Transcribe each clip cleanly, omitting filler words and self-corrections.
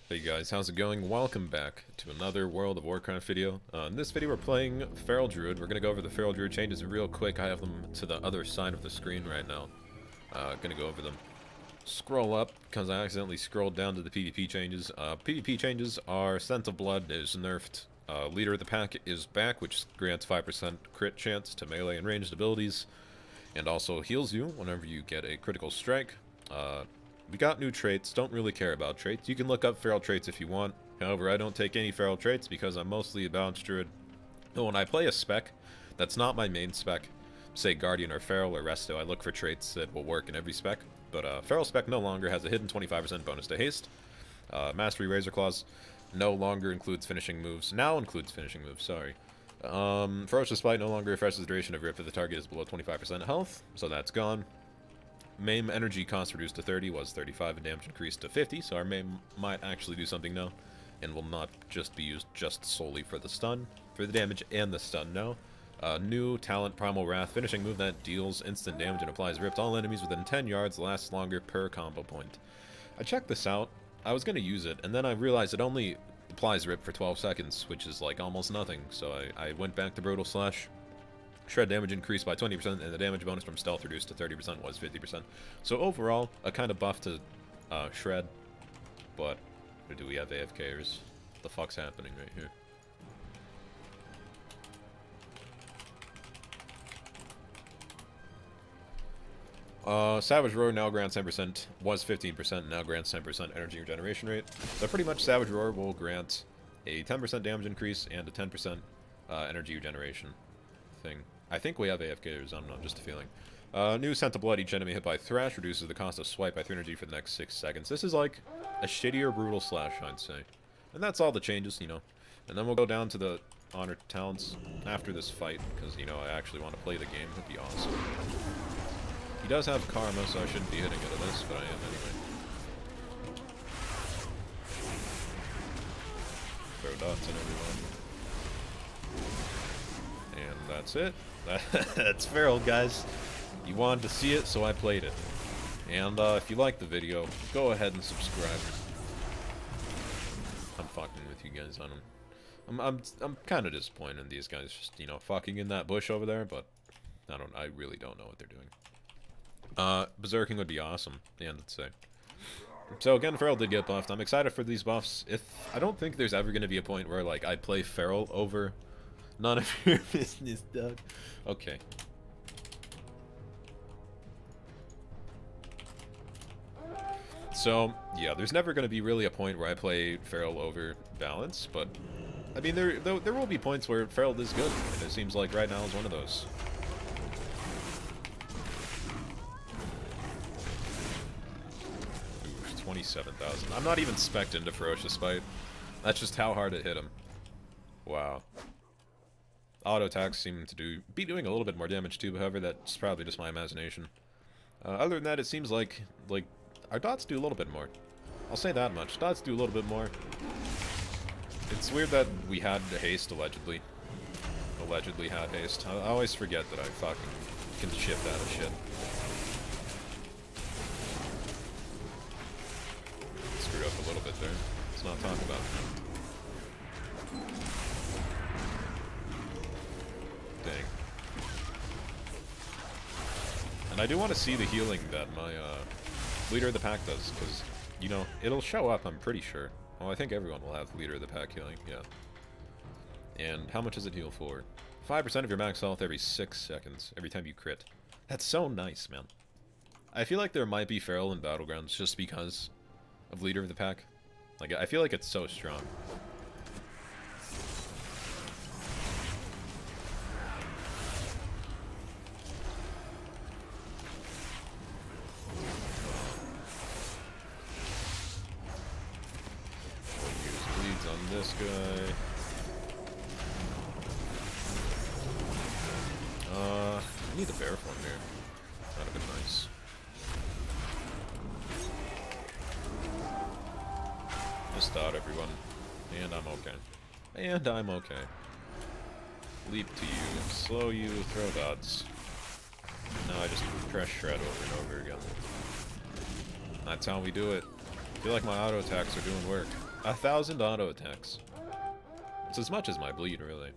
Hey guys, how's it going? Welcome back to another World of Warcraft video. In this video we're playing Feral Druid. We're gonna go over the Feral Druid changes real quick. I have them to the other side of the screen right now. Gonna go over them. Scroll up, because I accidentally scrolled down to the PvP changes. PvP changes are Scent of Blood is nerfed. Leader of the Pack is back, which grants 5% crit chance to melee and ranged abilities. And also heals you whenever you get a critical strike. We got new traits, don't really care about traits. You can look up feral traits if you want. However, I don't take any feral traits because I'm mostly a balanced druid. So when I play a spec, that's not my main spec, say Guardian or Feral or Resto, I look for traits that will work in every spec. But Feral spec no longer has a hidden 25% bonus to haste. Mastery Razor Claws no longer includes finishing moves. Now includes finishing moves, sorry. Ferocious Bite no longer refreshes the duration of Rip if the target is below 25% health, so that's gone. Maim energy cost reduced to 30 was 35 and damage increased to 50, so our maim might actually do something now, and will not just be used just solely for the stun, for the damage and the stun now. New talent Primal Wrath, finishing move that deals instant damage and applies rip to all enemies within 10 yards, lasts longer per combo point. I checked this out, I was going to use it, and then I realized it only applies rip for 12 seconds, which is like almost nothing, so I went back to Brutal Slash. Shred damage increased by 20%, and the damage bonus from stealth reduced to 30% was 50%. So overall, a kind of buff to Shred, but do we have AFKers? What the fuck's happening right here? Savage Roar now grants 10%, was 15%, now grants 10% energy regeneration rate. So pretty much Savage Roar will grant a 10% damage increase and a 10% energy regeneration thing. I think we have AFKers, I'm not just a feeling. New Scent of Blood, each enemy hit by Thrash reduces the cost of swipe by 3 energy for the next 6 seconds. This is like a shittier Brutal Slash, I'd say. And that's all the changes, you know. And then we'll go down to the Honored Talents after this fight, because, you know, I actually want to play the game. That'd be awesome. He does have Karma, so I shouldn't be hitting into this, but I am anyway. Throw dots in everyone. And that's it. That's Feral, guys. You wanted to see it, so I played it. And if you liked the video, go ahead and subscribe. I'm fucking with you guys on them. I'm kind of disappointed in these guys just, you know, fucking in that bush over there, but I really don't know what they're doing. Berserking would be awesome, and let's say. So again, Feral did get buffed. I'm excited for these buffs. I don't think there's ever going to be a point where, like, I play Feral over none of your business, Doug. Okay. So, yeah, there's never going to be really a point where I play Feral over Balance, but, I mean, there will be points where Feral is good, and it seems like right now is one of those. 27,000. I'm not even spec'd into Ferocious Bite. That's just how hard it hit him. Wow. Auto attacks seem to be doing a little bit more damage too, however, that's probably just my imagination. Other than that, it seems like our dots do a little bit more. I'll say that much. Dots do a little bit more. It's weird that we had haste, allegedly. Allegedly had haste. I always forget that I fucking can shift out of shit. Screwed up a little bit there. Let's not talk about it. Dang. And I do want to see the healing that my Leader of the Pack does, because, you know, it'll show up, I'm pretty sure. Well, I think everyone will have Leader of the Pack healing, yeah. And how much does it heal for? 5% of your max health every 6 seconds, every time you crit. That's so nice, man. I feel like there might be Feral in Battlegrounds just because of Leader of the Pack. Like, I feel like it's so strong. On this guy. I need the bear form here. That'd have been nice. Just thought, everyone. And I'm okay. And I'm okay. Leap to you, slow you, throw dots. Now I just press shred over and over again. That's how we do it. I feel like my auto attacks are doing work. 1,000 auto attacks. It's as much as my bleed, really.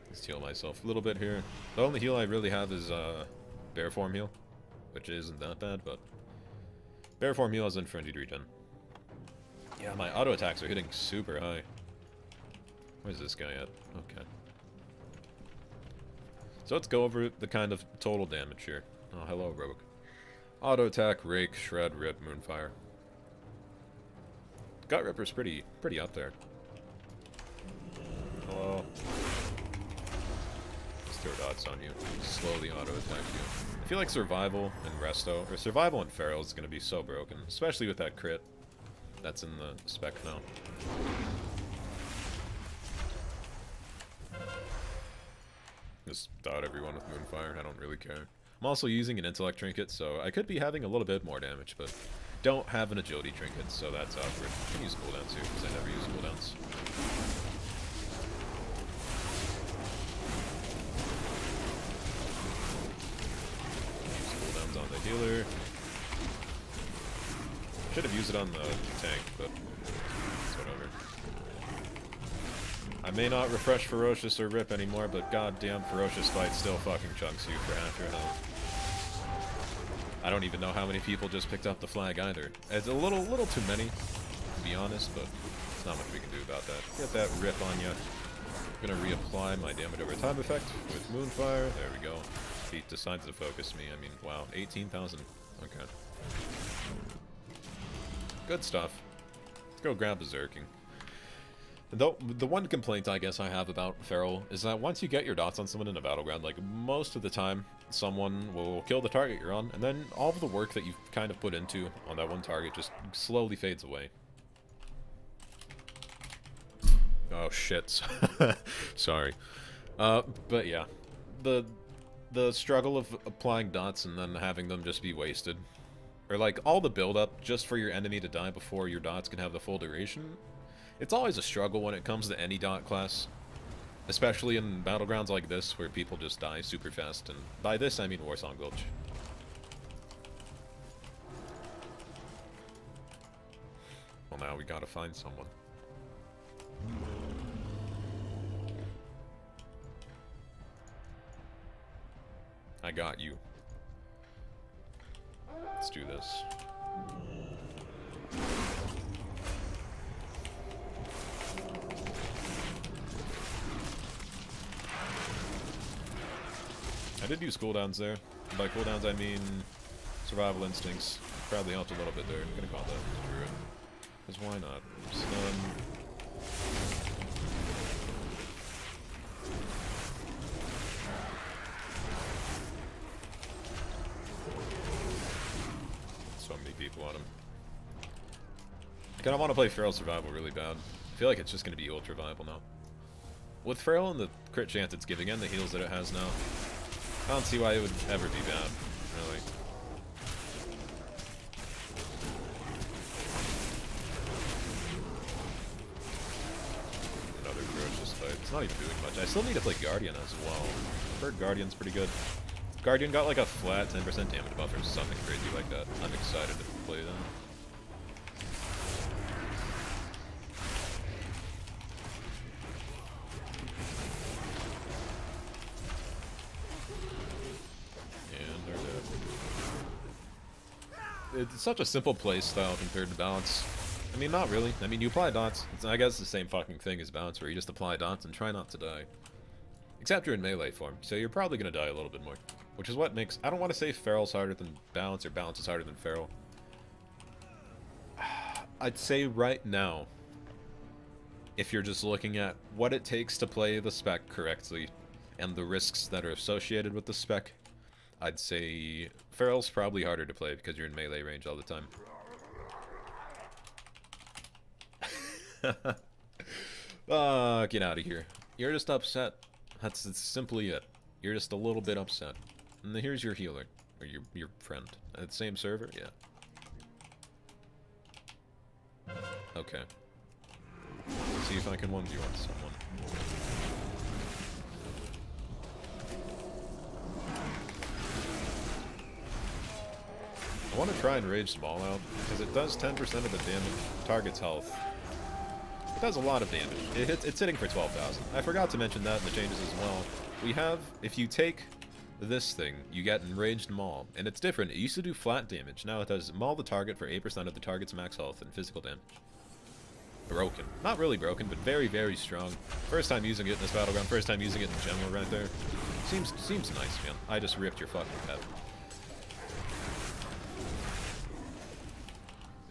Let's heal myself a little bit here. The only heal I really have is bear form heal, which isn't that bad, but bear form heal is in for indeed regen. Yeah, my auto attacks are hitting super high. Where's this guy at? Okay. So let's go over the kind of total damage here. Oh, hello, Rogue. Auto attack, rake, shred, rip, moonfire. Gut Ripper's pretty up there. Hello. Let's throw dots on you. Slowly auto attack you. I feel like survival and resto, or survival and feral is going to be so broken, especially with that crit that's in the spec now. Just dot everyone with moonfire. I don't really care. I'm also using an intellect trinket, so I could be having a little bit more damage, but don't have an agility trinket, so that's awkward. I can use cooldowns too, because I never use cooldowns. Use cooldowns on the healer. Should have used it on the tank, but it's whatever. I may not refresh Ferocious or Rip anymore, but goddamn Ferocious Fight still fucking chunks you for half your health. I don't even know how many people just picked up the flag either. It's a little too many, to be honest, but there's not much we can do about that. Get that Rip on you. I'm gonna reapply my damage over time effect with Moonfire. There we go. He decides to focus me. I mean, wow, 18,000. Okay. Good stuff. Let's go grab Berserking. The one complaint I guess I have about Feral is that once you get your dots on someone in a battleground, like most of the time, someone will kill the target you're on, and then all of the work that you've kind of put into on that one target just slowly fades away. Oh shit. Sorry. But yeah. The struggle of applying dots and then having them just be wasted. Or like all the build up just for your enemy to die before your dots can have the full duration. It's always a struggle when it comes to any dot class. Especially in battlegrounds like this where people just die super fast. And by this I mean Warsong Gulch. Well, now we gotta find someone. I got you. Let's do this. I did use cooldowns there. By cooldowns I mean survival instincts. Probably helped a little bit there. I'm gonna call that Druid. Because why not? Stun. So many people on him. I kinda wanna play Feral Survival really bad. I feel like it's just gonna be ultra viable now. With Feral and the crit chance it's giving and the heals that it has now, I don't see why it would ever be bad, really. Another ferocious fight. It's not even doing much. I still need to play Guardian as well. I've heard Guardian's pretty good. Guardian got like a flat 10% damage buff or something crazy like that. I'm excited to play that. It's such a simple play style compared to balance. I mean, not really. I mean, you apply dots. I guess it's the same fucking thing as balance, where you just apply dots and try not to die. Except you're in melee form, so you're probably going to die a little bit more. Which is what makes... I don't want to say Feral's harder than balance, or balance is harder than Feral. I'd say right now, if you're just looking at what it takes to play the spec correctly, and the risks that are associated with the spec, I'd say Feral's probably harder to play because you're in melee range all the time. Get out of here. You're just upset. That's simply it. You're just a little bit upset. And here's your healer. Or your friend. At the same server? Yeah. Okay. See if I can 1v1 someone. I want to try and Rage Small out, because it does 10% of the damage target's health. It does a lot of damage. It's hitting for 12,000. I forgot to mention that in the changes as well. We have, if you take this thing, you get Enraged Maul, and it's different. It used to do flat damage. Now it does maul the target for 8% of the target's max health and physical damage. Broken. Not really broken, but very, very strong. First time using it in this battleground, first time using it in general right there. Seems nice, man. I just ripped your fucking head.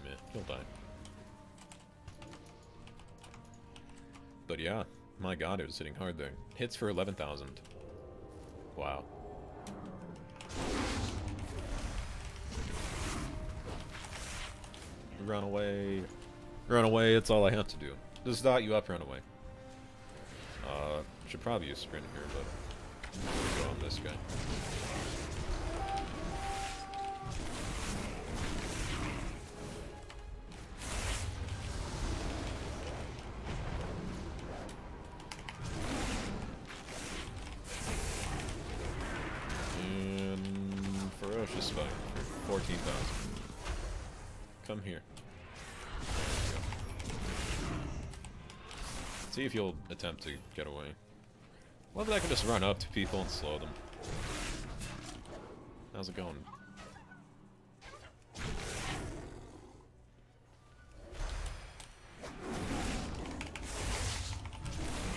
Meh, he'll die. But yeah, my god, it was hitting hard there. Hits for 11,000. Wow. Run away. Run away, it's all I have to do. Just dot you up, run away. Should probably use sprint here, but go on this guy. And ferocious spike for 14,000. Come here. See if you'll attempt to get away. Well, then I can just run up to people and slow them. How's it going?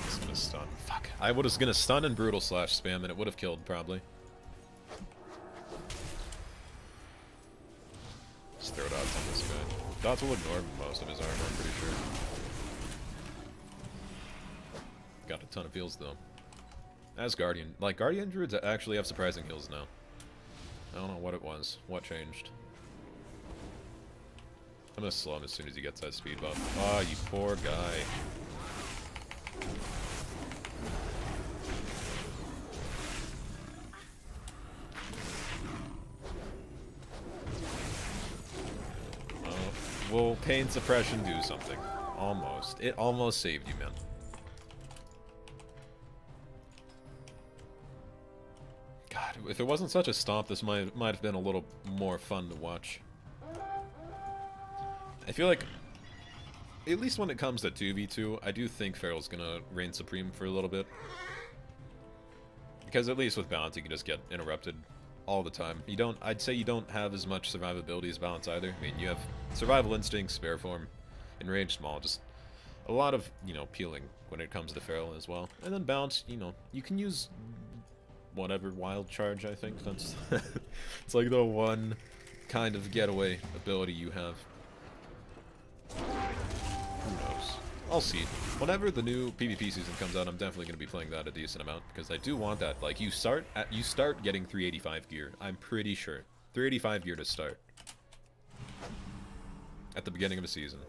Just gonna stun. Fuck. I was gonna stun and brutal slash spam and it would have killed probably. Just throw dots on this guy. Dots will ignore most of his armor, I'm pretty sure. Got a ton of heals though. As Guardian. Like, Guardian Druids actually have surprising heals now. I don't know what it was. What changed? I'm gonna slow him as soon as he gets that speed buff. Ah, you poor guy. Will pain suppression do something? Almost. It almost saved you, man. God, if it wasn't such a stomp, this might have been a little more fun to watch. I feel like, at least when it comes to 2v2, I do think Feral's gonna reign supreme for a little bit. Because at least with Balance, you can just get interrupted all the time. I'd say you don't have as much survivability as Balance either. I mean, you have Survival Instinct, Spare Form, Enraged Small, just a lot of, peeling when it comes to Feral as well. And then Balance, you can use whatever Wild Charge, I think. That's it's like the one kind of getaway ability you have. Who knows? I'll see. Whenever the new PvP season comes out, I'm definitely going to be playing that a decent amount, because I do want that. Like, you start getting 385 gear. I'm pretty sure 385 gear to start at the beginning of a season.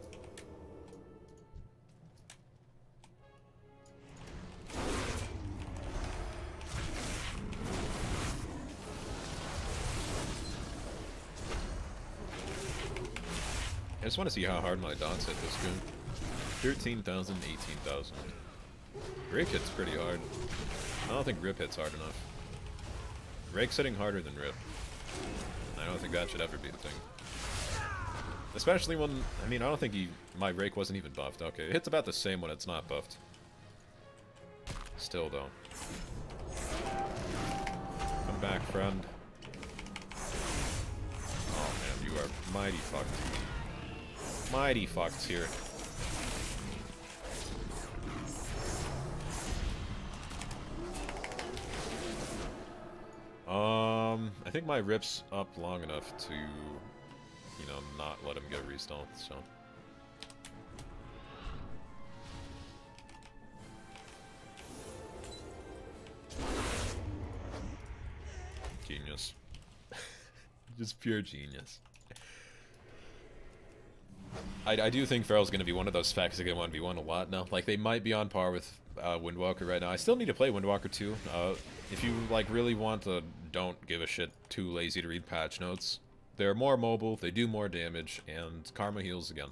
I just want to see how hard my dots hit this game. 13,000, 18,000. Rake hits pretty hard. I don't think Rip hits hard enough. Rake's hitting harder than Rip. I don't think that should ever be the thing. Especially when, I don't think my Rake wasn't even buffed. Okay, it hits about the same when it's not buffed. Still, though. Come back, friend. Oh, man, you are mighty fucked. Mighty fucked here. I think my Rip's up long enough to, not let him get restalled, so. Genius. Just pure genius. I do think Feral's going to be one of those facts that get 1v1 a lot now. Like, they might be on par with Windwalker right now. I still need to play Windwalker 2. If you, really want to don't give a shit, too lazy to read patch notes, they're more mobile, they do more damage, and Karma heals again.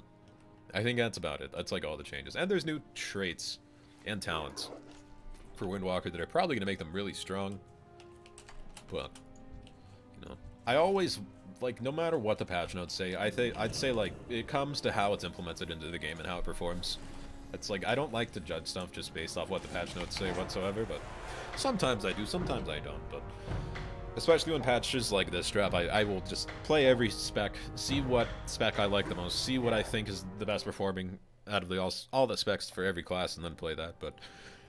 I think that's about it. That's, all the changes. And there's new traits and talents for Windwalker that are probably going to make them really strong. But, I always, like, no matter what the patch notes say, I'd say, like, it comes to how it's implemented into the game and how it performs. It's like, I don't like to judge stuff just based off what the patch notes say whatsoever, but sometimes I do, sometimes I don't, but especially when patches like this drop, I will just play every spec, see what spec I like the most, see what I think is the best performing out of all the specs for every class, and then play that. But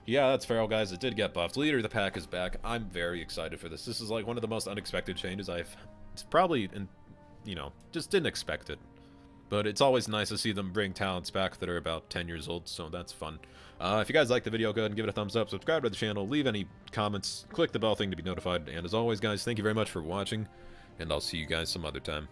yeah, that's Feral, guys. It did get buffed. Leader of the Pack is back. I'm very excited for this. This is like one of the most unexpected changes it's probably, you know, just didn't expect it. But it's always nice to see them bring talents back that are about 10 years old, so that's fun. If you guys liked the video, go ahead and give it a thumbs up, subscribe to the channel, leave any comments, click the bell thing to be notified, and as always, guys, thank you very much for watching, and I'll see you guys some other time.